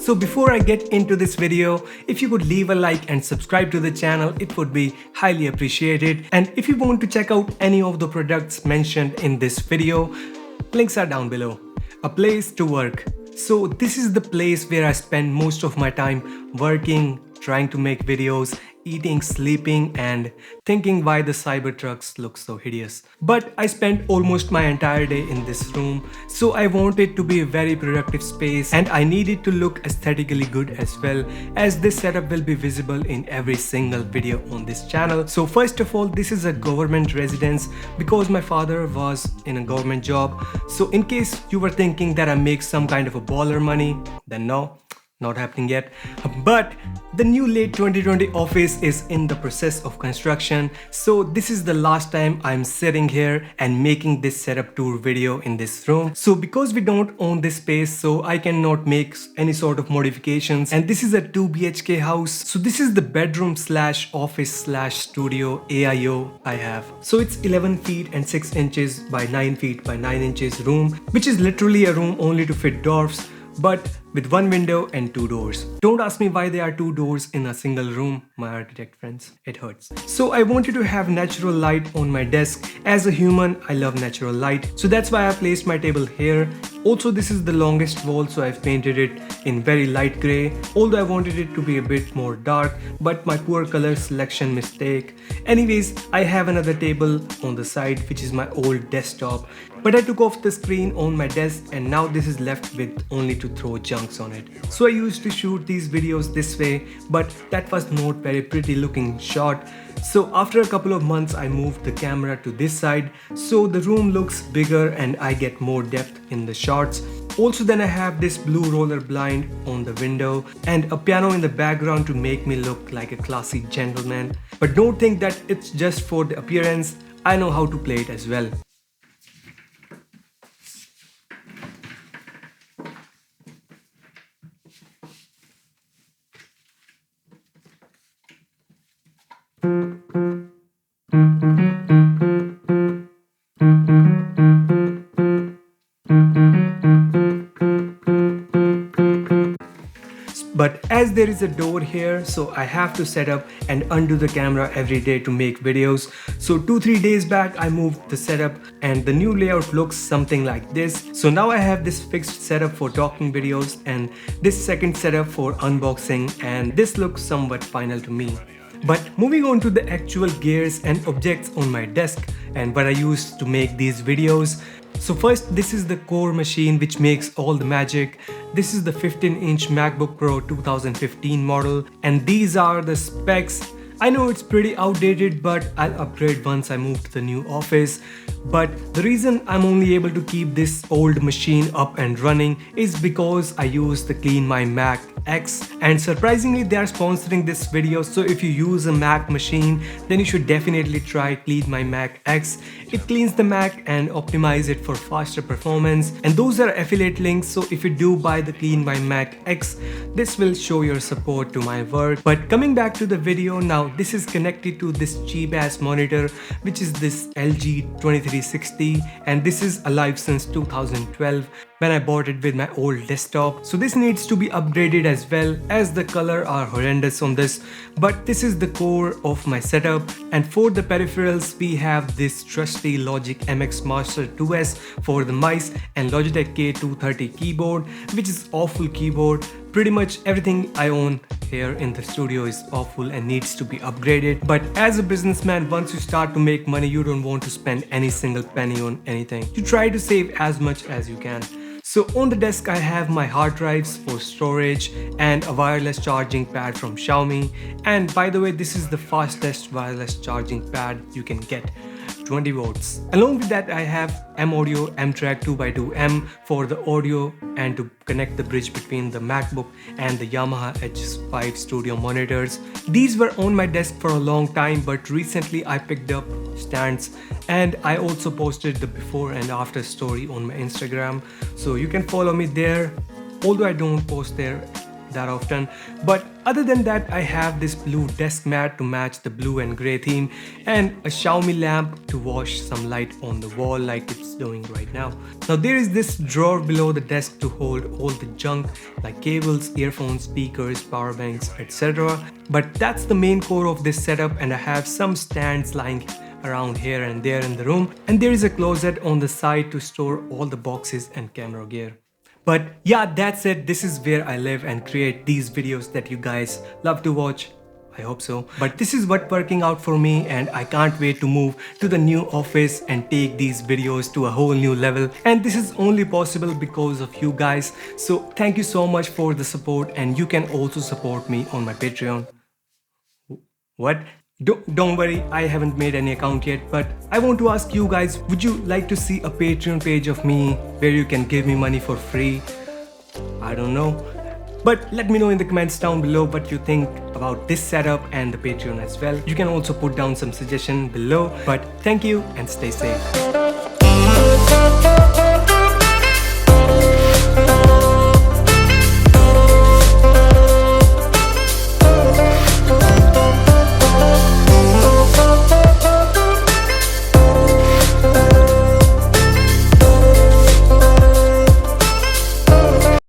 So before I get into this video, if you could leave a like and subscribe to the channel, it would be highly appreciated. And if you want to check out any of the products mentioned in this video, links are down below. A place to work. So this is the place where I spend most of my time working, trying to make videos, eating, sleeping, and thinking why the Cybertrucks look so hideous. But I spent almost my entire day in this room, so I want it to be a very productive space and I need it to look aesthetically good as well, as this setup will be visible in every single video on this channel. So first of all, this is a government residence because my father was in a government job. So in case you were thinking that I make some kind of a baller money, then no. Not happening yet. But the new late 2020 office is in the process of construction, so this is the last time I'm sitting here and making this setup tour video in this room. So because we don't own this space, so I cannot make any sort of modifications, and this is a 2 BHK house. So this is the bedroom slash office slash studio AIO I have. So it's 11 feet and 6 inches by 9 feet by 9 inches room, which is literally a room only to fit dwarfs, but with one window and 2 doors. Don't ask me why there are 2 doors in a single room, my architect friends, it hurts. So I wanted to have natural light on my desk. As a human, I love natural light, so that's why I placed my table here. Also, this is the longest wall, so I've painted it in very light grey, although I wanted it to be a bit more dark, but my poor color selection mistake. Anyways, I have another table on the side, which is my old desktop, but I took off the screen on my desk and now this is left with only to throw junks on it. So I used to shoot these videos this way, but that was not very pretty looking shot. So after a couple of months, I moved the camera to this side, so the room looks bigger and I get more depth in the shots. Also, then I have this blue roller blind on the window and a piano in the background to make me look like a classy gentleman. But don't think that it's just for the appearance, I know how to play it as well. But as there is a door here, so I have to set up and undo the camera every day to make videos. So 2-3 days back I moved the setup and the new layout looks something like this. So now I have this fixed setup for talking videos and this second setup for unboxing, and this looks somewhat final to me. But moving on to the actual gears and objects on my desk and what I use to make these videos. So first, this is the core machine which makes all the magic. This is the 15-inch MacBook Pro 2015 model, and these are the specs. I know it's pretty outdated, but I'll upgrade once I move to the new office. But the reason I'm only able to keep this old machine up and running is because I use the Clean My Mac X, and surprisingly they are sponsoring this video. So if you use a Mac machine, then you should definitely try Clean My Mac X. It cleans the Mac and optimizes it for faster performance, and those are affiliate links. So if you do buy the Clean My Mac X, this will show your support to my work. But coming back to the video now, this is connected to this cheap ass monitor, which is this LG 2360, and this is alive since 2012 when I bought it with my old desktop. So this needs to be upgraded as well, as the color are horrendous on this. But this is the core of my setup, and for the peripherals we have this trusty Logic MX Master 2S for the mice and Logitech K230 keyboard, which is awful keyboard. Pretty much everything I own here in the studio is awful and needs to be upgraded. But as a businessman, once you start to make money, you don't want to spend any single penny on anything. You try to save as much as you can. So on the desk I have my hard drives for storage and a wireless charging pad from Xiaomi. And by the way, this is the fastest wireless charging pad you can get. 20 volts. Along with that I have M-Audio M-Track 2x2M for the audio and to connect the bridge between the MacBook and the Yamaha H5 Studio monitors. These were on my desk for a long time, but recently I picked up stands, and I also posted the before and after story on my Instagram, so you can follow me there. Although I don't post there that often. But other than that, I have this blue desk mat to match the blue and gray theme, and a Xiaomi lamp to wash some light on the wall like it's doing right now. Now there is this drawer below the desk to hold all the junk like cables, earphones, speakers, power banks, etc. But that's the main core of this setup, and I have some stands lying around here and there in the room, and there is a closet on the side to store all the boxes and camera gear. But yeah, that's it. This is where I live and create these videos that you guys love to watch. I hope so. But this is what working out for me, and I can't wait to move to the new office and take these videos to a whole new level. And this is only possible because of you guys. So thank you so much for the support, and you can also support me on my Patreon. What? Don't worry, I haven't made any account yet, but I want to ask you guys, would you like to see a Patreon page of me where you can give me money for free? I don't know. But let me know in the comments down below what you think about this setup and the Patreon as well. You can also put down some suggestion below. But thank you and stay safe.